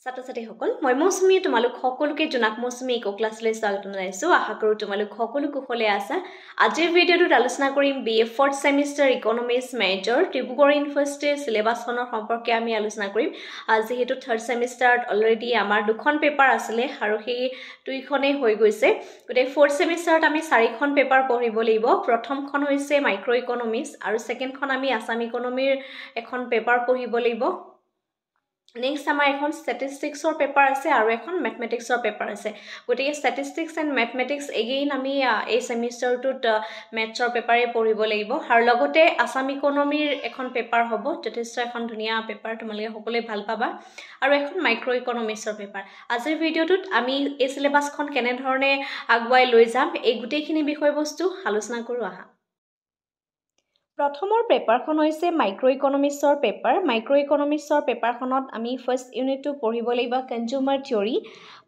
ছাত্ৰ-ছাত্ৰীসকল মই মৌচুমীয়ে তোমালোক সকলোকে জনাক মৌচুমী ইকো ক্লাছলৈ স্বাগত জনাইছোঁ। আশা কৰোঁ তোমালোক সকলো কুশলে আছা। আজিৰ ভিডিঅ'টোত আলোচনা কৰিম BA 4th semester economics major Dibrugarh ইউনিভাৰ্চিটিৰ সিলেবাছখনৰ সম্পৰ্কে আমি আলোচনা কৰিম। যিহেতু 3rd সেমিষ্টাৰত অলৰেডি আমাৰ দুখন পেপাৰ আছিলে আৰু সেই দুইখনেই হৈ গৈছে। গতিকে 4th সেমিষ্টাৰত আমি 4খন পেপাৰ পঢ়িব লাগিব। প্ৰথমখন হৈছে মাইক্ৰ' ইকনমিক্স আৰু ছেকেণ্ডখন আমি আসাম ইকনমিৰ এখন পেপাৰ পঢ়িব লাগিব। নেক্সট আমাৰ এখন ষ্টেটিষ্টিক্সৰ পেপাৰ আছে আৰু এখন মেথমেটিক্সৰ পেপাৰ আছে। গতিকে ষ্টেটিষ্টিক্স এণ্ড মেথমেটিক্স এগেইন আমি এই সেমিষ্টাৰটোত মেথছৰ পেপাৰে পঢ়িব লাগিব আৰু লগতে আসাম ইকনমিৰ এখন পেপাৰ হ'ব। যথেষ্ট এখন ধুনীয়া পেপাৰ, তোমালোকে সকলোৱে ভাল পাবা। আৰু এখন মাইক্ৰ' ইকনমিক্সৰ পেপাৰ। আজিৰ ভিডিঅ'টোত আমি এই চিলেবাছখন কেনেধৰণে আগুৱাই লৈ যাম এই গোটেইখিনি বিষয়বস্তু আলোচনা কৰোঁ আহা। প্ৰথমৰ পেপাৰখন হৈছে মাইক্ৰ' ইকনমিক্সৰ পেপাৰ। মাইক্ৰ' ইকনমিক্সৰ পেপাৰখনত আমি ফাৰ্ষ্ট ইউনিটটো পঢ়িব লাগিব consumer theory,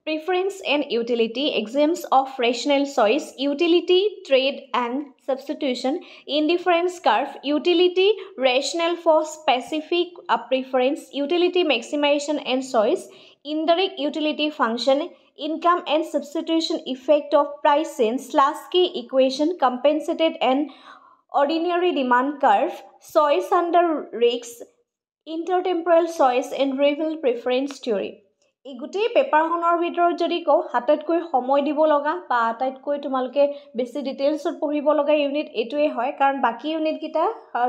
preference and utility, examples of rational choice, utility, trade and substitution, indifference curve, utility, rational for specific preference, utility maximization and choice, indirect utility function, income and substitution effect of price change, Slutsky equation, compensated and ordinary demand curve, choice under risks, intertemporal choice and rival preference theory. এই গোটেই পেপাৰখনৰ ভিতৰত যদি কওঁ হাততকৈ সময় দিব লগা বা আটাইতকৈ তোমালোকে বেছি ডিটেইলছত পঢ়িব লগা ইউনিট এইটোৱে হয়, কাৰণ বাকী ইউনিটকেইটা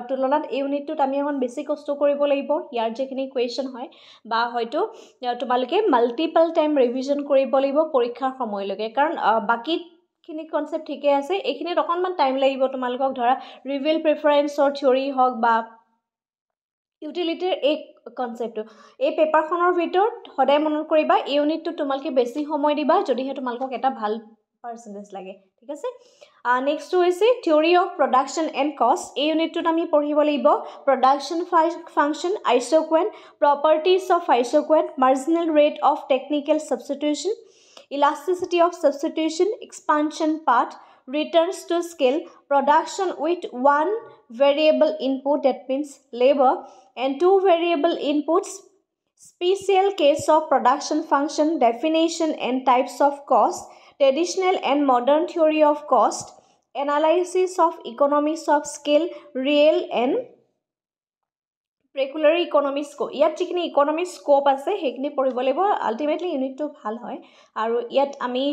তুলনাত এই ইউনিটটোত আমি এখন বেছি কষ্ট কৰিব লাগিব। ইয়াৰ যিখিনি কুৱেশ্যন হয় বা হয়তো তোমালোকে মাল্টিপল টাইম ৰিভিজন কৰিব লাগিব পৰীক্ষাৰ সময়লৈকে, কাৰণ বাকী খিনি কনসেপ্ট ঠিকে আছে, এইখিনিত অকণমান টাইম লাগিব তোমালোকক। ধৰা ৰিভিল প্ৰিফাৰেন্সৰ থিয়ৰী হওক বা ইউটিলিটিৰ এই কনসেপ্টটো এই পেপাৰখনৰ ভিতৰত সদায় মনত কৰিবা। এই ইউনিটটোত তোমালোকে বেছি সময় দিবা যদিহে তোমালোকক এটা ভাল পাৰ্চেণ্টেজ লাগে, ঠিক আছে। নেক্সট হৈছে থিয়ৰী অফ প্ৰডাকশ্যন এণ্ড কষ্ট। এই ইউনিটটোত আমি পঢ়িব লাগিব production function, isoquant, properties of isoquant, marginal rate of technical substitution, elasticity of substitution, expansion path, returns to scale, production with one variable input, that means labor, and two variable inputs, special case of production function, definition and types of cost, traditional and modern theory of cost, analysis of economics of scale, real and pecuniary economic scope. ইয়াত যিখিনি economic scope আছে সেইখিনি পঢ়িব লাগিব। Ultimately ইউনিটটো ভাল হয় আৰু ইয়াত আমি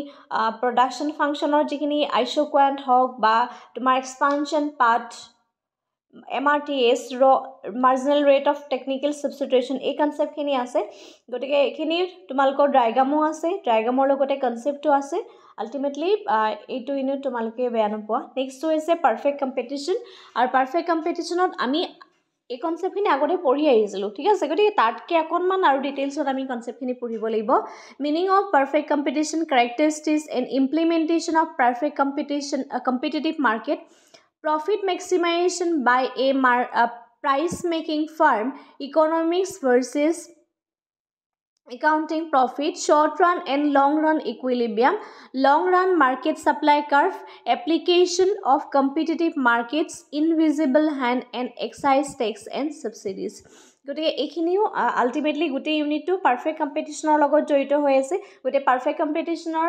প্ৰডাকশ্যন ফাংচনৰ যিখিনি আইচোকুৱেণ্ট হওক বা তোমাৰ expansion path, MRTS, marginal rate of technical substitution, এই কনচেপ্টখিনি আছে। গতিকে এইখিনি তোমালোকৰ ডায়েগ্ৰামো আছে, ডায়েগ্ৰামৰ লগতে কনচেপ্টটো আছে। আল্টিমেটলি এইটো ইউনিট তোমালোকে বেয়া নোপোৱা। নেক্সট হৈছে পাৰফেক্ট কম্পিটিশ্যন, আৰু পাৰফেক্ট কম্পিটিশ্যনত আমি এই কনচেপ্টখিনি আগতে পঢ়ি আহিছিলোঁ, ঠিক আছে। গতিকে তাতকৈ অকণমান আৰু ডিটেইলছত আমি কনচেপ্টখিনি পঢ়িব লাগিব। Meaning of perfect competition, characteristics and implementation of perfect competitive market, profit maximization by a price making firm, economics versus accounting profit, short run and long run equilibrium, long run market supply curve, application of competitive markets, invisible hand and excise tax and subsidies. গতিকে এইখিনিও ultimately গোটেই ইউনিটটো perfect কম্পিটিশ্যনৰ লগত জড়িত হৈ আছে। গতিকে perfect কম্পিটিশ্যনৰ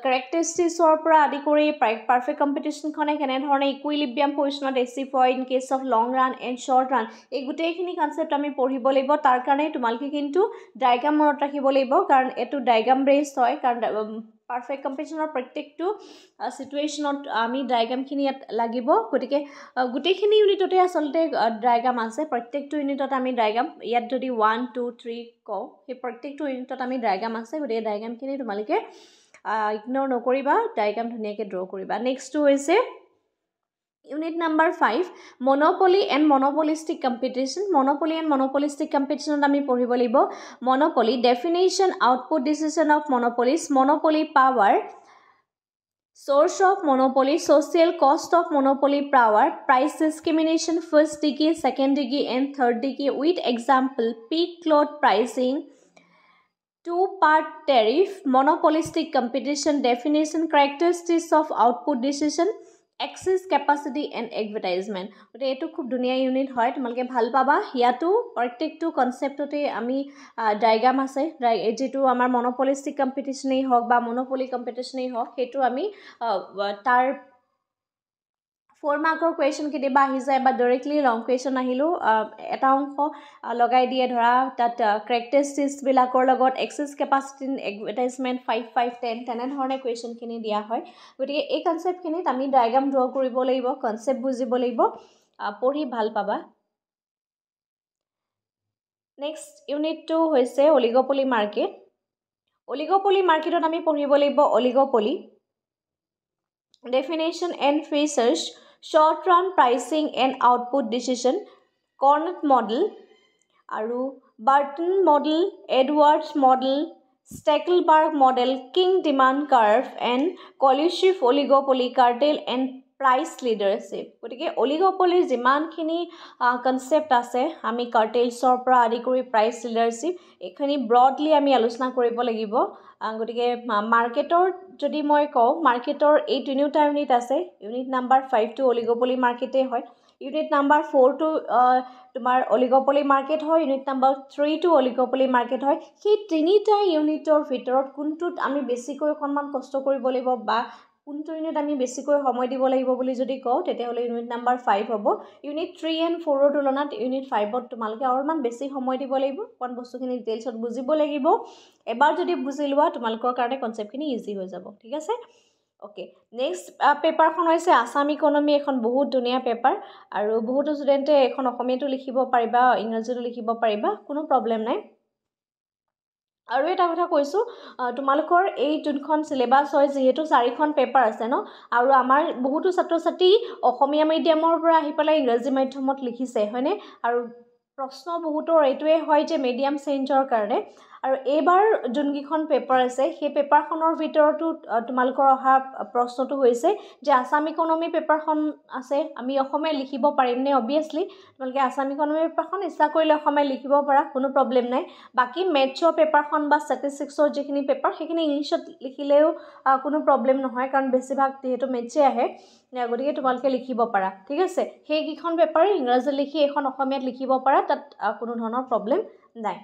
কেৰেক্টাৰিষ্টিক্সৰ পৰা আদি কৰি পাৰফেক্ট কম্পিটিশ্যনখনে কেনেধৰণে ইকুইলিব্ৰিয়াম পজিশ্যনত এচিভ হয় in case of long run and short run, এই গোটেইখিনি কনচেপ্ট আমি পঢ়িব লাগিব। তাৰ কাৰণে তোমালোকে কিন্তু ডায়েগ্ৰাম মনত ৰাখিব লাগিব, কাৰণ এইটো ডায়েগ্ৰাম বেছড হয়। কাৰণ পাৰফেক্ট কম্পিটিশ্যনৰ প্ৰত্যেকটো চিটুৱেশ্যনত আমি ডায়েগ্ৰামখিনি ইয়াত লাগিব। গতিকে গোটেইখিনি ইউনিটতে আচলতে ডায়েগ্ৰাম আছে, প্ৰত্যেকটো ইউনিটত আমি ডায়েগ্ৰাম, ইয়াত যদি 1, 2, 3 কওঁ সেই প্ৰত্যেকটো ইউনিটত আমি ডায়েগ্ৰাম আছে। গতিকে ডায়েগ্ৰামখিনি তোমালোকে ইগন'ৰ নকৰিবা, ডায়েগ্ৰাম ধুনীয়াকৈ ড্ৰ কৰিবা। নেক্সটটো হৈছে unit number 5, monopoly and monopolistic competition. Monopoly and monopolistic কম্পিটিশ্যনত আমি পঢ়িব লাগিব monopoly, definition, output decision of monopolies, monopoly power, source of monopoly, social cost of monopoly power, price discrimination, first degree, second degree and third degree with example peak load pricing, two-part tariff, monopolistic competition, definition, characteristics of output decision, excess capacity and advertisement. গতিকে এইটো খুব ধুনীয়া unit হয়, তোমালোকে ভাল পাবা। ইয়াতো প্ৰত্যেকটো কনচেপ্টতে আমি ডায়গ্ৰাম আছে, যিটো আমাৰ মনোপলিষ্টিক কম্পিটিশ্যনেই হওক বা মনোপলি কম্পিটিশ্যনেই হওক, সেইটো আমি তাৰ 4 মাৰ্কৰ কুৱেশ্যন কেতিয়াবা আহি যায় বা ডাইৰেক্টলি লং কুৱেশ্যন আহিলেও এটা অংশ লগাই দিয়ে, ধৰা তাত কেৰেক্টাৰিষ্টিক্সবিলাকৰ লগত এক্সেছ কেপাচিটি এডভাৰটাইজমেণ্ট 5, 5, 10 তেনেধৰণে কুৱেশ্যনখিনি দিয়া হয়। গতিকে এই কনচেপ্টখিনিত আমি ডায়গ্ৰাম ড্ৰ কৰিব লাগিব, কনচেপ্ট বুজিব লাগিব, পঢ়ি ভাল পাবা। নেক্সট ইউনিটটো হৈছে অলিগ'পলি মাৰ্কেট। অলিগ'পলি মাৰ্কেটত আমি পঢ়িব লাগিব oligopoly, definition and features, short run pricing and output decision, Cornett model আৰু Burton model, Edwards model, Stackelberg model, King demand curve and collusive oligopoly, cartel and price leadership। গতিকে অলিগ'পলিৰ যিমানখিনি কনচেপ্ট আছে, আমি কাৰ্টেলছৰ পৰা আদি কৰি প্ৰাইচ লিডাৰশ্বিপ, এইখিনি broadly আমি আলোচনা কৰিব লাগিব। গতিকে মাৰ্কেটৰ যদি মই কওঁ, মাৰ্কেটৰ এই তিনিটা ইউনিট আছে। ইউনিট নাম্বাৰ 5টো অলিগ'পলি মাৰ্কেটেই হয়, ইউনিট নাম্বাৰ 4টো তোমাৰ অলিগ'পলি মাৰ্কেট হয়, ইউনিট নাম্বাৰ 3টো অলিগ'পলি মাৰ্কেট হয়। সেই তিনিটা ইউনিটৰ ভিতৰত কোনটোত আমি বেছিকৈ অকণমান কষ্ট কৰিব লাগিব বা কোনটো ইউনিট আমি বেছিকৈ সময় দিব লাগিব বুলি যদি কওঁ, তেতিয়াহ'লে ইউনিট নাম্বাৰ 5 হ'ব। ইউনিট 3 and 4ৰ তুলনাত ইউনিট 5ত তোমালোকে অলপমান বেছি সময় দিব লাগিব, কোন বস্তুখিনি ডিটেইলছত বুজিব লাগিব। এবাৰ যদি বুজি লোৱা, তোমালোকৰ কাৰণে কনচেপ্টখিনি ইজি হৈ যাব, ঠিক আছে। অ'কে, নেক্সট পেপাৰখন হৈছে আছাম ইকনমি। এখন বহুত ধুনীয়া পেপাৰ আৰু বহুতো ষ্টুডেণ্টে এখন অসমীয়াটো লিখিব পাৰিবা, ইংৰাজীটো লিখিব পাৰিবা, কোনো প্ৰব্লেম নাই। আৰু এটা কথা কৈছোঁ, তোমালোকৰ এই যোনখন চিলেবাছ হয়, যিহেতু 4খন পেপাৰ আছে ন, আৰু আমাৰ বহুতো ছাত্ৰ ছাত্ৰী অসমীয়া মিডিয়ামৰ পৰা আহি পেলাই ইংৰাজী মাধ্যমত লিখিছে, হয়নে? আৰু প্ৰশ্ন বহুতৰ এইটোৱে হয় যে মিডিয়াম চেঞ্জৰ কাৰণে। আৰু এইবাৰ যোনকেইখন পেপাৰ আছে, সেই পেপাৰখনৰ ভিতৰতো তোমালোকৰ অহা প্ৰশ্নটো হৈছে যে আছাম ইকনমি পেপাৰখন আছে, আমি অসমীয়া লিখিব পাৰিমনে? অবভিয়াছলি তোমালোকে আছাম ইকনমি পেপাৰখন ইচ্ছা কৰিলে অসমীয়া লিখিব পাৰা, কোনো প্ৰব্লেম নাই। বাকী মেথছৰ পেপাৰখন বা ষ্টেটিষ্টিক্সৰ যিখিনি পেপাৰ, সেইখিনি ইংলিছত লিখিলেও কোনো প্ৰব্লেম নহয়, কাৰণ বেছিভাগ যিহেতু মেথছেই আহে, গতিকে তোমালোকে লিখিব পাৰা, ঠিক আছে। সেইকেইখন পেপাৰ ইংৰাজীত লিখি এখন অসমীয়াত লিখিব পাৰা, তাত কোনো ধৰণৰ প্ৰব্লেম নাই।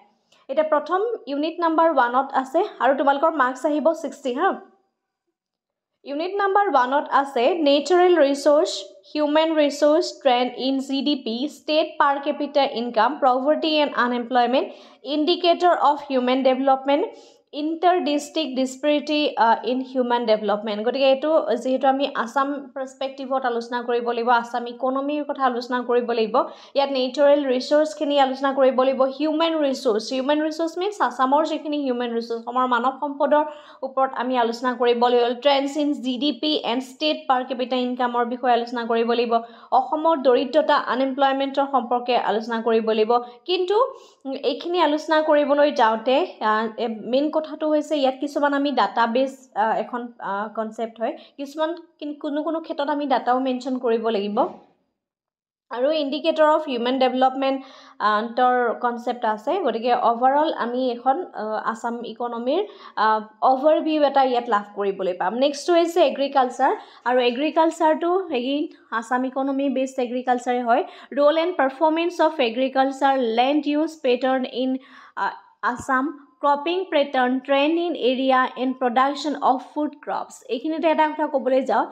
এতিয়া প্ৰথম ইউনিট নাম্বাৰ 1ত আছে আৰু তোমালোকৰ মাৰ্কছ আহিব 60, হা। ইউনিট নাম্বাৰ 1ত আছে natural resource, human resource, trend in GDP, state per capita income, poverty and unemployment, indicator of human development, inter district disparity in human development. গতিকে এইটো যিহেতু আমি আছাম পাৰ্চপেক্টিভত আলোচনা কৰিব লাগিব, আছাম ইকনমিৰ কথা আলোচনা কৰিব লাগিব, ইয়াত নেচাৰেল ৰিচোৰ্চখিনি আলোচনা কৰিব লাগিব। হিউমেন ৰিচোৰ্চ মিনছ আছামৰ যিখিনি হিউমেন ৰিচোৰ্চ, অসমৰ মানৱ সম্পদৰ ওপৰত আমি আলোচনা কৰিব লাগিব। Trends in GDP and state per capita ইনকামৰ বিষয়ে আলোচনা কৰিব লাগিব। অসমৰ দৰিদ্ৰতা আনএমপ্লয়মেণ্টৰ সম্পৰ্কে আলোচনা কৰিব লাগিব। কিন্তু এইখিনি আলোচনা কৰিবলৈ যাওঁতে মেইন কথাটো হৈছে, ইয়াত কিছুমান আমি ডাটাবেছ এখন কনচেপ্ট হয়, কিছুমান কোনো ক্ষেত্ৰত আমি ডাটাও মেনশ্যন কৰিব লাগিব। আৰু ইণ্ডিকেটৰ অফ হিউমেন ডেভেলপমেণ্টৰ কনচেপ্ট আছে। গতিকে অভাৰঅল আমি এখন আছাম ইকনমিৰ অভাৰভিউ এটা ইয়াত লাভ কৰিবলৈ পাম। নেক্সট হৈছে এগ্ৰিকালচাৰ, আৰু এগ্ৰিকালচাৰটো আছাম ইকনমি বেছড এগ্ৰিকালচাৰে হয়। Role and performance of agriculture, land use pattern in Assam, cropping pattern, trend in area and production of food crops. এইখিনিতে এটা কথা ক'বলৈ যাওঁ,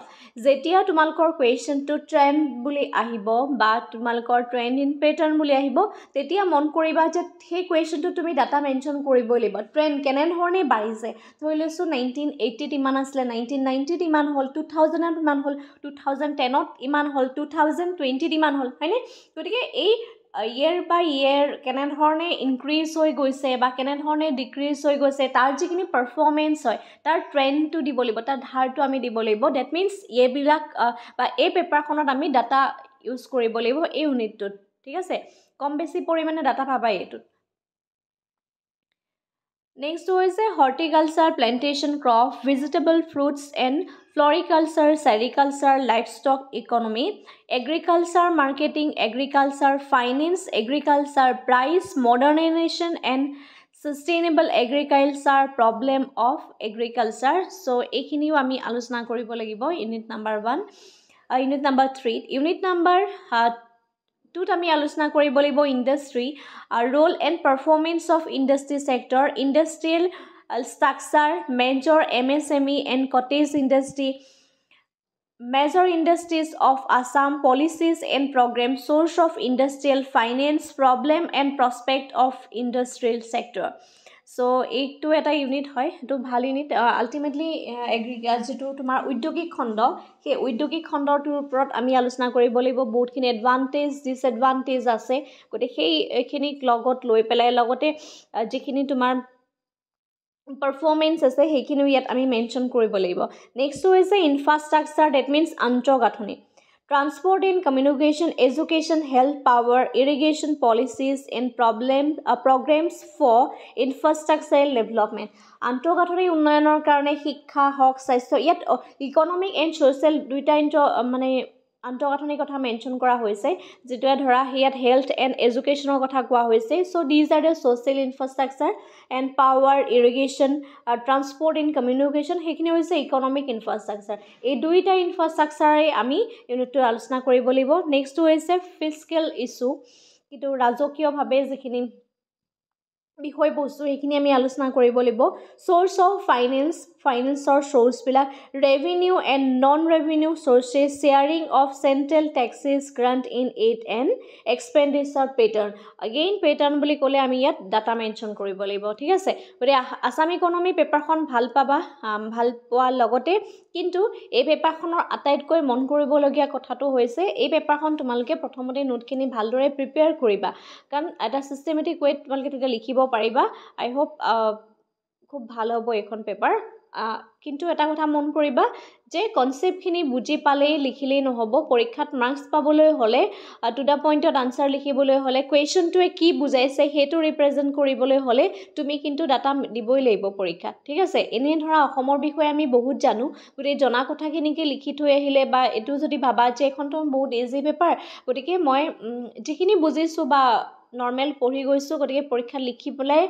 যেতিয়া তোমালোকৰ কুৱেশ্যনটো ট্ৰেণ্ড বুলি আহিব বা তোমালোকৰ ট্ৰেণ্ড ইন পেটাৰ্ণ বুলি আহিব, তেতিয়া মন কৰিবা যে সেই কুৱেশ্যনটো তুমি ডাটা মেনশ্যন কৰিবই লাগিব। ট্ৰেণ্ড কেনেধৰণে বাঢ়িছে, ধৰি লৈছোঁ 1980ত ইমান আছিলে, 1990ত ইমান হ'ল, 2000ত ইমান হ'ল, 2010ত ইমান হ'ল, 2020ত ইমান হ'ল, হয়নে? গতিকে এই ইয়েৰ বাই ইয়েৰ কেনেধৰণে ইনক্ৰিজ হৈ গৈছে বা কেনেধৰণে ডিক্ৰিজ হৈ গৈছে, তাৰ যিখিনি পাৰফৰ্মেঞ্চ হয়, তাৰ ট্ৰেণ্ডটো দিব লাগিব, তাৰ ধাৰটো আমি দিব লাগিব। ডেট মিনছ এইবিলাক বা এই পেপাৰখনত আমি ডাটা ইউজ কৰিব লাগিব এই ইউনিটটোত, ঠিক আছে। কম বেছি পৰিমাণে ডাটা পাবাই এইটোত। নেক্সট হৈছে horticulture, plantation crop, vegetable fruits and floriculture, sericulture, livestock economy, agriculture marketing, agriculture finance, agriculture price, modernization and sustainable agriculture, problem of agriculture. So' এইখিনিও আমি আলোচনা কৰিব লাগিব unit number 1। Unit number 3 unit number 2 আমি আলোচনা কৰিব লাগিব industry role and performance of industry sector industrial structure major MSME and cottage industry major industries of Assam policies and programs source of industrial finance problem and prospect of industrial sector so এইটো এটা unit হয় এটো ভাল unit ultimately যেটো তোমাৰ উদ্যোগিক খণ্ড সেই উদ্যোগিক খণ্ডটোৰ ওপৰত আমি আলোচনা কৰিব লাগিব বহুতখিনি এডভান্টেজ ডিসএডভান্টেজ আছে গতে সেইখিনিক লগত লৈ পেলাই লগতে যিখিনি তোমাৰ performance আছে সেইখিনি ইয়াত আমি মেনশন কৰিব লাগিব নেক্সট হৈছে ইনফ্ৰাষ্ট্ৰাকচাৰ দ্যাট মিন্স আন্তঃগাঁথনি transport and communication education health power irrigation policies and programs for infrastructural development আন্তঃগাঁথনি উন্নয়নৰ কাৰণে শিক্ষা হক স্বাস্থ্য ইয়াত ইকোনমিক এণ্ড সোশ্যাল দুইটা মানে আন্তঃগাঁথনিৰ কথা মেনশন কৰা হৈছে যেটো ধৰা হিয়াত হেলথ এণ্ড এডুকেশনৰ কথা কোৱা হৈছে so these are the social infrastructure and power irrigation transport and communication সেইখিনি হৈছে ইকোনমিক ইনফ্ৰাষ্ট্ৰাকচাৰ এই দুইটা ইনফ্ৰাষ্ট্ৰাকচাৰে আমি ইউনিটটো আলোচনা কৰিব লাগিব নেক্সট হৈছে ফিস্কেল ইস্যু কিন্তু ৰাজকীয়ভাৱে যিখিনি বিষয়বস্তু সেইখিনি আমি আলোচনা কৰিব লাগিব সোৰ্স অফ ফাইনেন্সৰ সোৰ্স বিলাক revenue and non revenue sources sharing of central taxes grant in aid and expenditure pattern again pattern বুলি ক'লে আমি ইয়াত ডাটা মেনশন কৰিব লাগিব ঠিক আছে গৰে আসাম ইকোনমি পেপাৰখন ভাল পাবা ভাল পোৱাৰ লগতে কিন্তু এই পেপাৰখনৰ আটাইতকৈ মন কৰিবলগীয়া কথাটো হৈছে এই পেপাৰখন তোমালোকে প্ৰথমতে নোটখিনি ভালদৰে প্ৰিপেয়াৰ কৰিবা কাৰণ এটা সিস্টেমেটিক ওয়েত তোমালোকে তেতিয়া লিখিব পাৰিবা আই হোপ খুব ভাল হ'ব এখন পেপাৰ কিন্তু এটা কথা মন কৰিবা যে কনসেপ্টখিনি বুজি পালেই লিখিলেই নহব পৰীক্ষাত মাৰ্কস পাবলৈ হলে টু দা পইণ্টত আনসাৰ লিখিবলৈ হলে কোৱেশ্চনটোৱে কি বুজাইছে হেতু ৰিপ্ৰেজেন্ট কৰিবলৈ হলে তুমি কিন্তু ডাটা দিবই লাগিব পৰীক্ষাত ঠিক আছে এনে ধৰা অসমৰ বিষয়ে আমি বহুত জানো গতি জনা কথাখিনিকে লিখি থৈ আহিলে বা এটো যদি ভাবা যে এখনটো বহুত ইজি পেপাৰ গতিকে মই যিখিনি বুজিছো বা নৰমাল পঢ়ি গৈছো গতিকে পৰীক্ষা লিখি পেলাই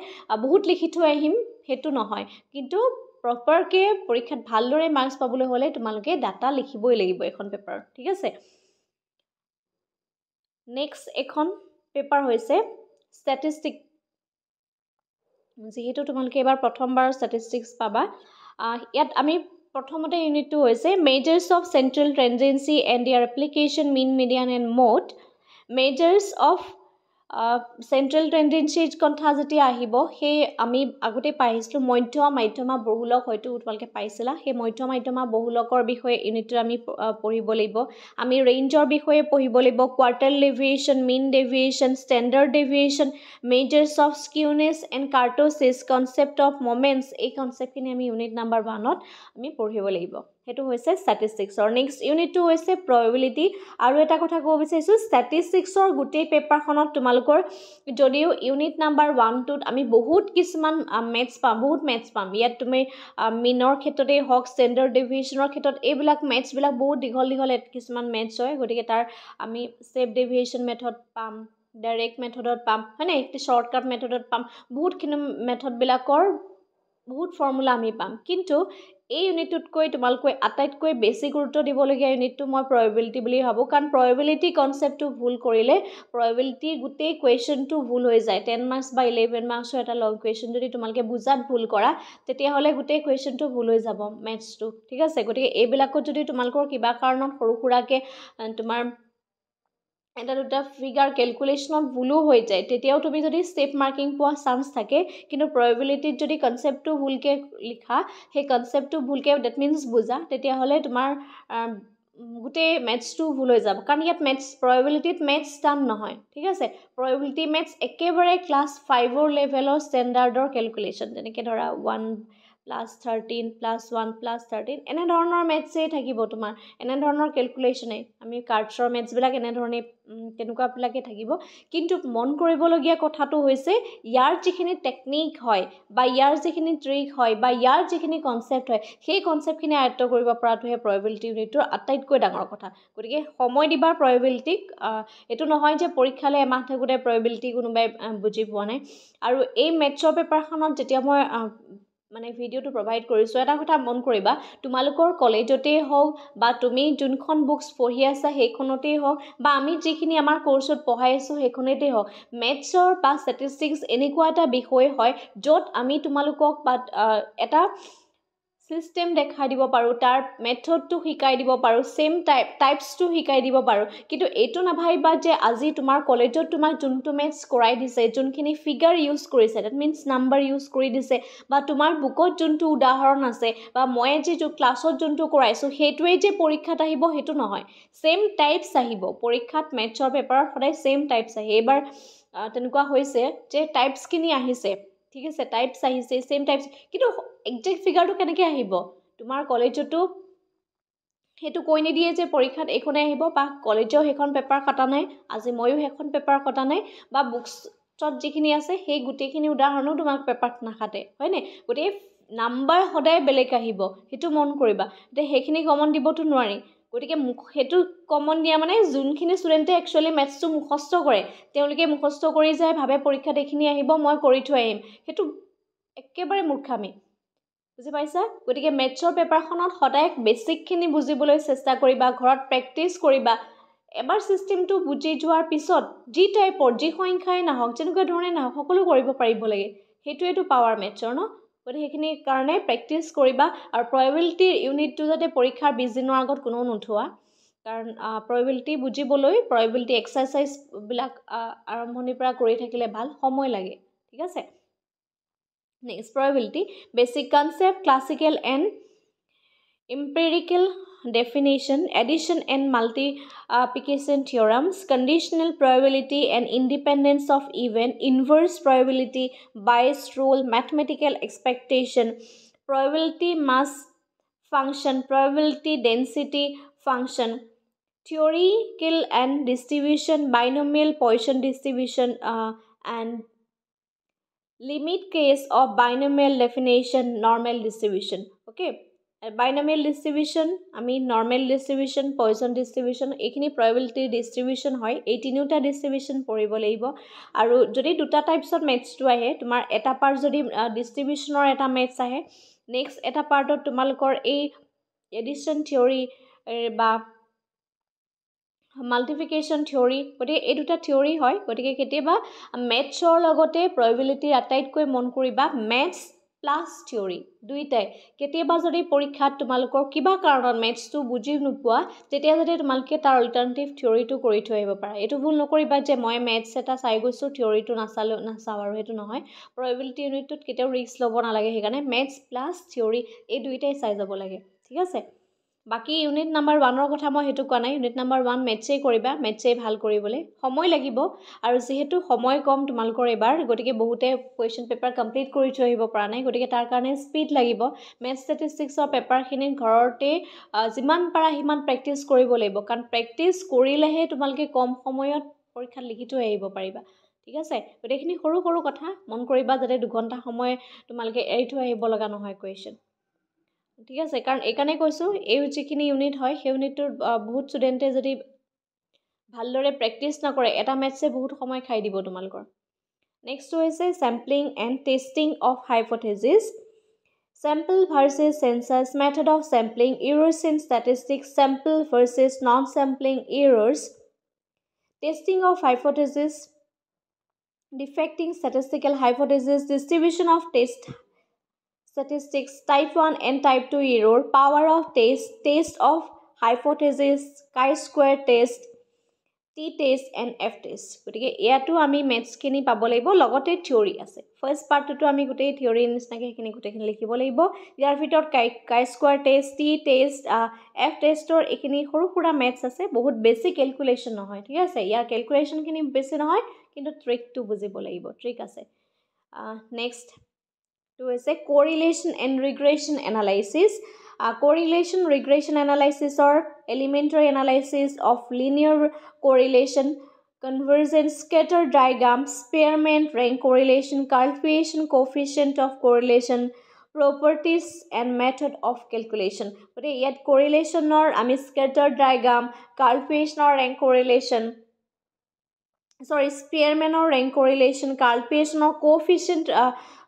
বহুত লিখি থৈ আহিম হেতু নহয় কিন্তু প্ৰপাৰ কে পৰীক্ষাত ভালদৰে মাৰ্কস পাবলৈ হলে তোমালোকে ডাটা লিখিবই লাগিব এখন পেপাৰ ঠিক আছে নেক্সট এখন পেপাৰ হৈছে স্ট্যাটিস্টিক যেহেতু তোমালোকে এবাৰ প্ৰথমবাৰ স্ট্যাটিস্টিক্স পাবা ইয়াত আমি প্ৰথমতে ইউনিটটো হৈছে measures of central tendency and their application mean median and mode measures of central tendencies কথা যেতিয়া আহিব সেই আমি আগতে পাইছিলো মধ্য মাধ্যমা বহুলক হয়তো তোমালোকে পাইছিলা সেই মধ্য মাধ্যমা বহুলকৰ বিষয়ে ইউনিটটো আমি পঢ়িব লাগিব আমি ৰেঞ্জৰ বিষয়ে পঢ়িব লাগিব quartile deviation mean deviation standard deviation measures of skewness and kurtosis concept of moments এই কনসেপ্টখিনি আমি ইউনিট নাম্বাৰ 1ত আমি পঢ়িব লাগিব হেতু হৈছে স্ট্যাটিস্টিক্সৰ নেক্সট ইউনিটটো হৈছে প্ৰবাবিলিটি আৰু এটা কথা ক'ব বিচাৰিছো স্ট্যাটিস্টিক্সৰ গোটেই পেপাৰখনত তোমালোকৰ যদিও ইউনিট নাম্বাৰ 1টোত আমি বহুত কিছুমান মেথছ পাম বহুত মেথছ পাম ইয়াত তুমি মিনৰ ক্ষেত্ৰতে হক স্ট্যান্ডাৰ্ড ডেভিয়েশনৰ ক্ষেত্ৰত এইবিলাক মেথছ বিলাক বহুত দীঘল কিছুমান মেথছ হয় গতিকে তাৰ আমি স্টেপ ডেভিয়েশন মেথড পাম ডাইৰেক্ট মেথডত পাম হয় না একটা শৰ্টকাট মেথডত পাম বহুতখিনি মেথড বিলাকৰ বহুত ফৰ্মুলা আমি পাম কিন্তু এই ইউনিটটোতকৈ তোমালোকে আটাইতকৈ বেছি গুৰুত্ব দিবলগীয়া ইউনিটটো মই প্ৰবাবিলিটি বুলি ভাবো কাৰণ প্ৰবাবিলিটি কনসেপ্টটো ভুল কৰিলে প্ৰবাবিলিটি গোটেই কোৱেশ্চনটো ভুল হৈ যায় 10 মাৰ্কস বা 11 মাৰ্কসৰ এটা লং কোৱেশ্চন যদি তোমালোকে বুজাত ভুল কৰা তেতিয়া হলে গোটেই কোৱেশ্চনটো ভুল হৈ যাব ম্যাথছটো ঠিক আছে গতিকে এইবিলাকত যদি তোমালোকৰ কিবা কাৰণত সৰুখুৰাকে তোমাৰ এটা দুটা ফিগাৰ ক্যালকুলেশনত ভুলো হৈ যায় তেতিয়াও তুমি যদি স্টেপ মাৰ্কিং পোৱা চান্স থাকে কিন্তু প্ৰবাবিলিটিত যদি কনসেপ্টটো ভুলকে লিখা সেই কনসেপ্টটো ভুলকে দ্যাট মিন্স বুজা তেতিয়া হলে তোমাৰ গোটেই ম্যাথছটো ভুল হৈ যাব কাৰণ ইয়াত ম্যাথছ প্ৰবাবিলিটিত ম্যাথছ টান নহয় ঠিক আছে প্ৰবাবিলিটি ম্যাথছ একেবাৰে ক্লাস 5ৰ লেভেলৰ স্ট্যান্ডাৰ্ডৰ ক্যালকুলেশন যেনেকৈ ধৰা 1 plus 13 plus 1 plus 13 এনে ধৰণৰ ম্যাথছে থাকিব তোমাৰ এনে ধৰণৰ ক্যালকুলেশনে আমি কাৰ্ডছৰ ম্যাথছ বিলাক এনে ধৰণে তেনেকুৱা বিলাকে থাকিব কিন্তু মন কৰিবলগীয়া কথাটো হৈছে ইয়াৰ যিখিনি টেকনিক হয় বা ইয়াৰ যিখিনি ট্ৰিক হয় বা ইয়াৰ যিখিনি কনসেপ্ট হয় সেই কনসেপ্টখিনি আয়ত্ত কৰিব পৰাটোহে প্ৰবাবিলিটি ইউনিটৰ আটাইতকৈ ডাঙৰ কথা গতিকে সময় দিবা প্ৰবাবিলিটিক এটো নহয় যে পৰীক্ষালে এমাহ থাকোতে প্ৰবাবিলিটি কোনোবাই বুজি পোৱা নাই আৰু এই মেথছৰ পেপাৰখনত যেতিয়া মই মানে ভিডিঅ'টো প্ৰভাইড কৰিছোঁ। এটা কথা মন কৰিবা, তোমালোকৰ কলেজতেই হওক বা তুমি যোনখন বুকছ পঢ়ি আছা সেইখনতেই হওক বা আমি যিখিনি আমাৰ কৰ্চত পঢ়াই আছোঁ সেইখনতেই হওক, মেথছৰ বা ষ্টেটিষ্টিক্স এনেকুৱা এটা বিষয় হয় য'ত আমি তোমালোকক বা এটা চিষ্টেম দেখাই দিব পাৰোঁ, তাৰ মেথডটো শিকাই দিব পাৰোঁ, ছেইম টাইপছটো শিকাই দিব পাৰোঁ। কিন্তু এইটো নাভাবিবা যে আজি তোমাৰ কলেজত তোমাক যোনটো মেথছ কৰাই দিছে, যোনখিনি ফিগাৰ ইউজ কৰিছে, ডেট মিনছ নাম্বাৰ ইউজ কৰি দিছে, বা তোমাৰ বুকত যোনটো উদাহৰণ আছে বা মই আজি ক্লাছত যোনটো কৰাইছোঁ সেইটোৱেই যে পৰীক্ষাত আহিব সেইটো নহয়। ছেইম টাইপছ আহিব পৰীক্ষাত, মেথছৰ পেপাৰত সদায় ছেইম টাইপছ আহে। এইবাৰ তেনেকুৱা হৈছে যে টাইপছখিনি আহিছে, ঠিক আছে, টাইপছ আহিছে, ছেইম টাইপছ, কিন্তু একজেক্ট ফিগাৰটো কেনেকৈ আহিব? তোমাৰ কলেজতো সেইটো কৈ নিদিয়ে যে পৰীক্ষাত এইখনে আহিব, বা কলেজেও সেইখন পেপাৰ কটা নাই, আজি ময়ো সেইখন পেপাৰ কটা নাই, বা বুকছত যিখিনি আছে সেই গোটেইখিনি উদাহৰণো তোমাক পেপাৰত নাকাটে, হয়নে? গতিকে নাম্বাৰ সদায় বেলেগ আহিব, সেইটো মন কৰিবা। এতিয়া সেইখিনি কমন দিবতো নোৱাৰি, গতিকে সেইটো কমন দিয়া মানে যোনখিনি ষ্টুডেণ্টে একচুৱেলি মেথছটো মুখস্থ কৰে তেওঁলোকে মুখস্থ কৰি যায়, ভাবে পৰীক্ষাত এইখিনি আহিব, মই কৰি থৈ আহিম। সেইটো একেবাৰে মূৰ্খামি, বুজি পাইছা? গতিকে মেথছৰ পেপাৰখনত সদায় বেছিকখিনি বুজিবলৈ চেষ্টা কৰিবা, ঘৰত প্ৰেক্টিছ কৰিবা। এবাৰ ছিষ্টেমটো বুজি যোৱাৰ পিছত যি টাইপৰ, যি সংখ্যাই নাহক, যেনেকুৱা ধৰণে নাহক, সকলো কৰিব পাৰিব লাগে। সেইটোৱেতো পাৱাৰ মেথছৰ ন? গতিকে সেইখিনিৰ কাৰণে প্ৰেক্টিছ কৰিবা। আৰু প্ৰবেবিলিটিৰ ইউনিটটো যাতে পৰীক্ষাৰ 20 দিনৰ আগত কোনেও নোথোৱা, কাৰণ প্ৰবেবিলিটি বুজিবলৈ প্ৰবেবিলিটি এক্সাৰচাইজবিলাক আৰম্ভণিৰ পৰা কৰি থাকিলে ভাল, সময় লাগে, ঠিক আছে? Next, probability, basic concept, classical and empirical definition, addition and multiplication theorems, conditional probability and independence of event, inverse probability, Bayes rule, mathematical expectation, probability mass function, probability density function, theoretical and distribution, binomial Poisson distribution, and limit case of binomial definition, normal distribution. Okay, binomial distribution আমি normal distribution, Poisson distribution এইখিনি probability distribution হয়। এই তিনিটা distribution পঢ়িব লাগিব। আৰু যদি দুটা টাইপছত মেথছটো আহে, তোমাৰ এটা পাৰ্ট যদি ডিষ্ট্ৰিবিউশ্যনৰ এটা মেথছ আহে, নেক্সট এটা পাৰ্টত তোমালোকৰ এই এডিশ্যন থিয়ৰী বা মাল্টিপ্লিকেশ্যন থিয়ৰী, গতিকে এই দুটা থিয়ৰী হয়। গতিকে কেতিয়াবা মেথছৰ লগতে প্ৰবেবিলিটিৰ আটাইতকৈ মন কৰিবা মেথছ প্লাছ থিয়ৰী দুইটাই। কেতিয়াবা যদি পৰীক্ষাত তোমালোকৰ কিবা কাৰণত মেথছটো বুজি নোপোৱা, তেতিয়া যাতে তোমালোকে তাৰ অল্টাৰনেটিভ থিয়ৰীটো কৰি থৈ আহিব পাৰা। এইটো ভুল নকৰিবা যে মই মেথছ এটা চাই গৈছোঁ, থিয়ৰীটো নাচাওঁ আৰু, সেইটো নহয়। প্ৰবেবিলিটি ইউনিটটোত কেতিয়াও ৰিস্ক ল'ব নালাগে, সেইকাৰণে মেথছ প্লাছ থিয়ৰী এই দুইটাই চাই যাব লাগে, ঠিক আছে? বাকী ইউনিট নাম্বাৰ 1ৰ কথা মই সেইটো কোৱা নাই। ইউনিট নাম্বাৰ 1 মেথছেই কৰিবা, মেথছেই ভাল কৰিবলৈ সময় লাগিব। আৰু যিহেতু সময় কম তোমালোকৰ এবাৰ, গতিকে বহুতে কুৱেশ্যন পেপাৰ কমপ্লিট কৰি থৈ আহিব পৰা নাই, গতিকে তাৰ কাৰণে স্পীড লাগিব। মেথছ ষ্টেটিষ্টিক্সৰ পেপাৰখিনি ঘৰতে যিমান পাৰা সিমান প্ৰেক্টিছ কৰিব লাগিব, কাৰণ প্ৰেক্টিছ কৰিলেহে তোমালোকে কম সময়ত পৰীক্ষাত লিখি থৈ আহিব পাৰিবা, ঠিক আছে? গোটেইখিনি সৰু সৰু কথা মন কৰিবা, যাতে 2 ঘণ্টা সময় তোমালোকে এৰি থৈ আহিব লগা নহয় কুৱেশ্যন, ঠিক আছে? কাৰণ এইকাৰণে কৈছোঁ, এই যিখিনি ইউনিট হয় সেই ইউনিটটোৰ বহুত ষ্টুডেণ্টে যদি ভালদৰে প্ৰেক্টিছ নকৰে, এটা মেথছে বহুত সময় খাই দিব তোমালোকৰ। নেক্সটটো হৈছে sampling and testing of hypothesis, sample versus census, method of sampling, errors in statistics, sample versus non sampling errors, testing of hypothesis, defecting statistical hypothesis, distribution of test statistics, type 1 and type 2 error, power of test, test of hypothesis, chi-square test, t-test and f-test. গতিকে ইয়াতো আমি মেথছখিনি পাব লাগিব, লগতে theory আছে। First পাৰ্টটোতো আমি গোটেই theory নিচিনাকৈ সেইখিনি গোটেইখিনি লিখিব লাগিব। ইয়াৰ ভিতৰত chi-square test, t-test, f-testৰ এইখিনি সৰু সুৰা মেথছ আছে, বহুত বেছি কেলকুলেশ্যন নহয়, ঠিক আছে? ইয়াৰ কেলকুলেশ্যনখিনি বেছি নহয়, কিন্তু ট্ৰিকটো বুজিব লাগিব, ট্ৰিক আছে। Next to is a correlation and regression analysis. Correlation regression analysis or elementary analysis of linear correlation, convergence, scatter diagram, Spearman rank correlation, calculation coefficient of correlation, properties and method of calculation. But yet correlation or scatter diagram, calculation or rank correlation, Spearman or rank correlation, calculation or coefficient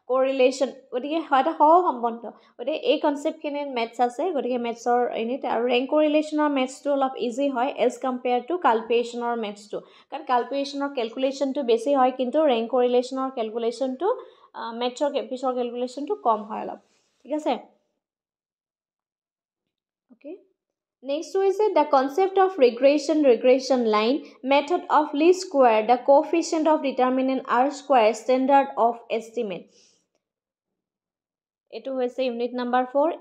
কোৰিলেশ্যন গতিকে এটা সহ সম্বন্ধ গতিকে এই কনচেপ্টখিনি maths আছে গতিকে মেথছৰ unit আৰু rank কোৰিলেশ্যনৰ মেথছটো অলপ ইজি হয় এজ কম্পেয়াৰ টু কালকুলেশ্যনৰ মেথছটো কাৰণ কালকুলেশ্যনৰ কেলকুলেশ্যনটো বেছি হয় কিন্তু ৰেংক কোৰিলেশ্যনৰ কেলকুলেশ্যনটো মেথছৰ পিছৰ কেলকুলেশ্যনটো কম হয় অলপ ঠিক আছে okay Next is the concept of regression line, method of least square, the coefficient of determinant R square, standard of estimate. এইটো হৈছে ইউনিট নাম্বাৰ 4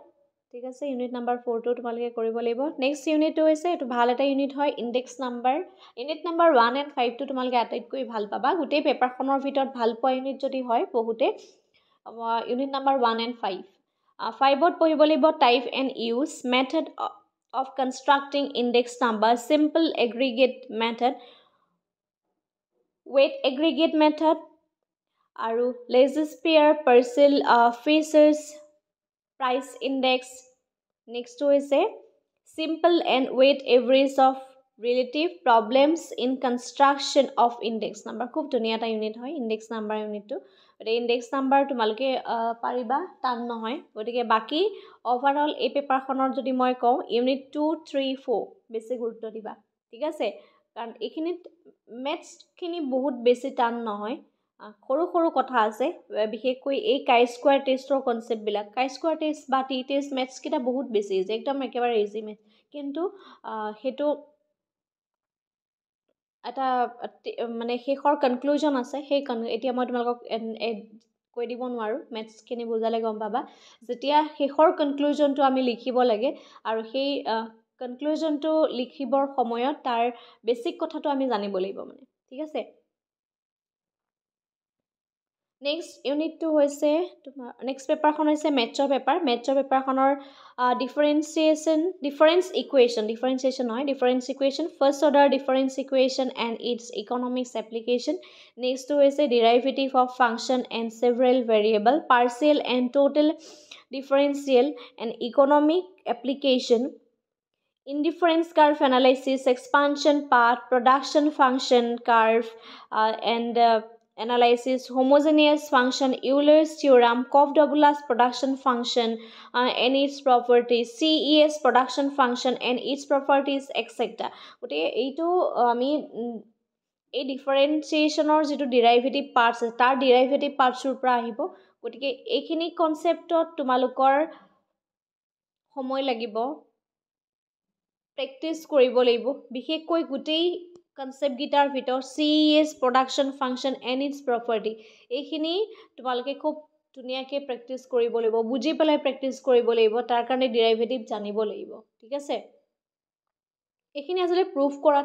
ঠিক আছে ইউনিট নাম্বাৰ 4 টো তোমালোকে কৰিব লাগিব নেক্সট ইউনিটটো হৈছে এইটো ভাল এটা ইউনিট হয় index number unit number 1 and 5 টো তোমালোকে আটাইতকৈ ভাল পাবা গোটেই পেপাৰখনৰ ভিতৰত ভাল পোৱা ইউনিট যদি হয় বহুতে ইউনিট নাম্বাৰ 1 and 5 5ত পঢ়িব লাগিব type and use method of constructing index number simple aggregate method weight aggregate method aru Laissez-faire Purcell Fisher's price index next to is a simple and weight average of relative problems in construction of index number খুব ধুনীয়া এটা unit হয় index number unit to index number তোমালোকে পাৰিবা টান নহয় গতিকে বাকি ওভাৰঅল এই পেপাৰখনৰ যদি মই কওঁ ইউনিট 2 3 4 বেছি গুৰুত্ব দিবা ঠিক আছে কাৰণ এইখিনিত মেথছখিনি বহুত বেছি টান নহয় সৰু সৰু কথা আছে বিশেষকৈ এই কাই স্কয়াৰ টেষ্টৰ কনসেপ্টবিলাক কাই স্কয়াৰ টেষ্ট বা টি টেষ্ট মেথছ কিটা বহুত বেছি ইজি একদম একেবাৰে ইজি মেথ কিন্তু হেতু এটা মানে শেষৰ কনক্লুজন আছে সেই এতিয়া মই তোমালোকক কৈ দিব নোৱাৰো মেথছখিনি বুজালে গম পাবা যেতিয়া শেষৰ কনক্লুজনটো আমি লিখিব লাগে আৰু সেই কনক্লুজনটো লিখিবৰ সময়ত তাৰ বেসিক কথাটো আমি জানিব লাগিব মানে ঠিক আছে Next unit 2 hoise next paper khon hoise maths paper khonor difference equation first order difference equation and its economics application next to hoise derivative of function and several variable partial and total differential and economic application indifference curve analysis expansion path production function curve and analysis homogeneous function Euler's theorem Cobb-Douglas production function and its properties CES production function and its properties etc গটে এইটো আমি এই ডিফাৰেন্সিয়েশনৰ যেটো derivative parts তাৰ derivative পাৰ্টছৰ পৰা আহিব গটিকে এইখিনি কনসেপ্টত তোমালোকৰ সময় লাগিব প্ৰেক্টিস কৰিব লাগিব বিশেষকৈ গুটেই কনসেপ্ট গিটাৰ ভিতৰ CES production function and its property এইখিনি তোমালোকে খুব ধুনিয়াকে প্ৰেক্টিস কৰিব লাগিব বুজি পেলাই প্ৰেক্টিস কৰিব লাগিব তাৰ কাৰণে ডেৰিভেটিভ জানিব লাগিব ঠিক আছে এইখিনি আসলে প্ৰুফ কৰা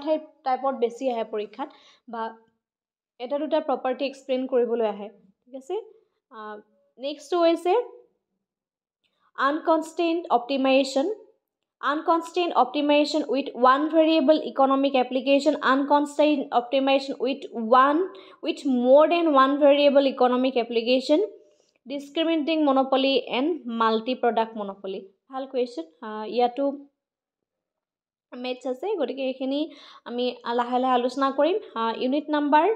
টাইপত বেছি আহে পৰীক্ষাত বা এটা দুটা প্ৰপাৰ্টি এক্সপ্লেইন কৰিবলৈ আহে ঠিক আছে নেক্সট হৈছে unconstant optimization with one variable economic application unconstant optimization with more than one variable economic application discriminating monopoly and multi product monopoly ভাল question ইয়াতো মেথছ আছে গটিকে এখিনি আমি লাহে লাহে আলোচনা কৰিম ইউনিট নাম্বাৰ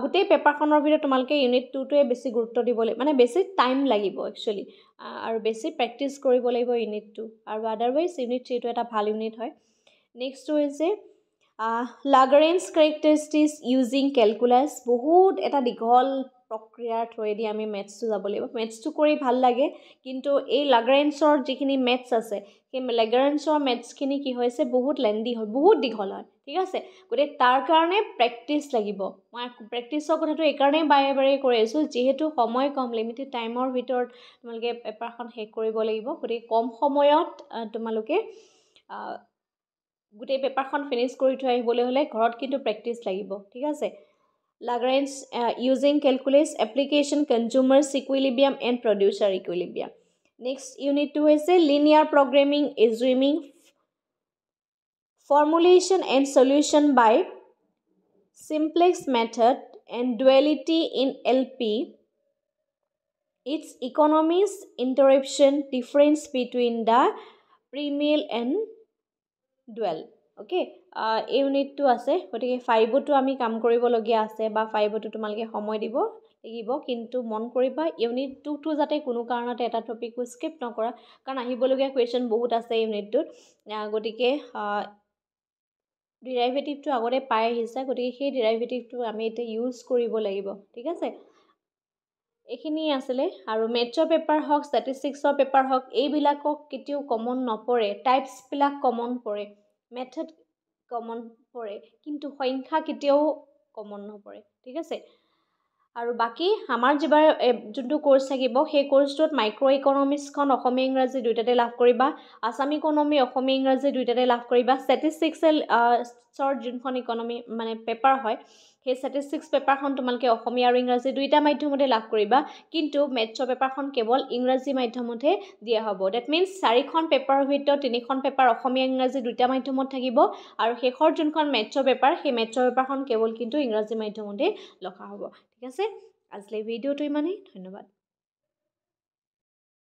গুটেই পেপাৰখনৰ ভিতৰত তোমালকে ইউনিট 2 টোৱে বেছি গুৰুত্ব দিব মানে বেছি টাইম লাগিব একচুয়ালি আৰু বেছি প্ৰেক্টিস কৰিব লাগিব ইউনিট 2 আৰু আদাৰৱাইজ ইউনিট 3 টো এটা ভাল ইউনিট হয় নেক্সট হৈছে Lagrange characteristics using calculus বহুত এটা দীঘল প্ৰক্ৰিয়াৰ থ্ৰুৱেদি আমি মেথছটো যাব লাগিব মেথছটো কৰি ভাল লাগে কিন্তু এই Lagrangeৰ যিখিনি মেথছ আছে সেই Lagrangeৰ মেথছখিনি কি হৈছে বহুত লেন্দি হয় বহুত দীঘল হয় ঠিক আছে গটে তাৰ কাৰণে প্ৰেক্টিস লাগিব মই প্ৰেক্টিসৰ কথাটো এই কাৰণে বাৰে বাৰে কৈ আছো যেহেতু সময় কম লিমিটেড টাইমৰ ভিতৰত তোমালোকে পেপাৰখন শেষ কৰিব লাগিব গটে কম সময়ত তোমালোকে গুটেই পেপাৰখন ফিনিশ কৰি থৈ আহিবলৈ হলে ঘৰত কিন্তু প্ৰেক্টিস লাগিব ঠিক আছে Lagrange using calculus application consumers equilibrium and producer equilibrium next unit 2 is linear programming assuming formulation and solution by simplex method and duality in LP its economies interruption difference between the premial and dual okay এই unit টো আছে গটিকে 5 টো আমি কাম কৰিব লগিয়া আছে বা 5 টো তোমালকে সময় দিব লাগিব কিন্তু মন কৰিবা ইউনিট 2টো যাতে কোনো কাৰণতে এটা টপিকো স্কিপ নকৰা কাৰণ আহিবলগীয়া কুৱেশ্যন বহুত আছে ইউনিটটোত গতিকে ডিৰাইভেটিভটো আগতে পাই আহিছে গতিকে সেই ডিৰাইভেটিভটো আমি এতিয়া ইউজ কৰিব লাগিব ঠিক আছে এইখিনি আছিলে আৰু মেথছৰ পেপাৰ হওক ষ্টেটিষ্টিক্সৰ পেপাৰ হওক এইবিলাকক কেতিয়াও কমন নপৰে টাইপছবিলাক কমন পৰে মেথড কমন পৰে কিন্তু সংখ্যা কেতিয়াও কমন নপৰে ঠিক আছে আৰু বাকী আমাৰ যিবাৰ যোনটো কোৰ্চ থাকিব সেই কোৰ্চটোত মাইক্ৰ' ইকনমিক্সখন অসমীয়া ইংৰাজী দুয়োটাতে লাভ কৰিবা আছাম ইকনমি অসমীয়া ইংৰাজী দুয়োটাতে লাভ কৰিবা ষ্টেটিষ্টিক্সৰ যোনখন ইকনমি মানে পেপাৰ হয় সেই ষ্টেটিষ্টিক্স পেপাৰখন তোমালোকে অসমীয়া আৰু ইংৰাজী দুয়োটা মাধ্যমতে লাভ কৰিবা কিন্তু মেথছৰ পেপাৰখন কেৱল ইংৰাজী মাধ্যমতহে দিয়া হ'ব ডেট মিনছ 4খন পেপাৰৰ ভিতৰত 3খন পেপাৰ অসমীয়া ইংৰাজী দুয়োটা মাধ্যমত থাকিব আৰু শেষৰ যোনখন মেথছৰ পেপাৰ সেই মেথছৰ পেপাৰখন কেৱল কিন্তু ইংৰাজী মাধ্যমতে লিখা হ'ব ঠিক আছে আজিলৈ ভিডিঅ'টো ইমানেই ধন্যবাদ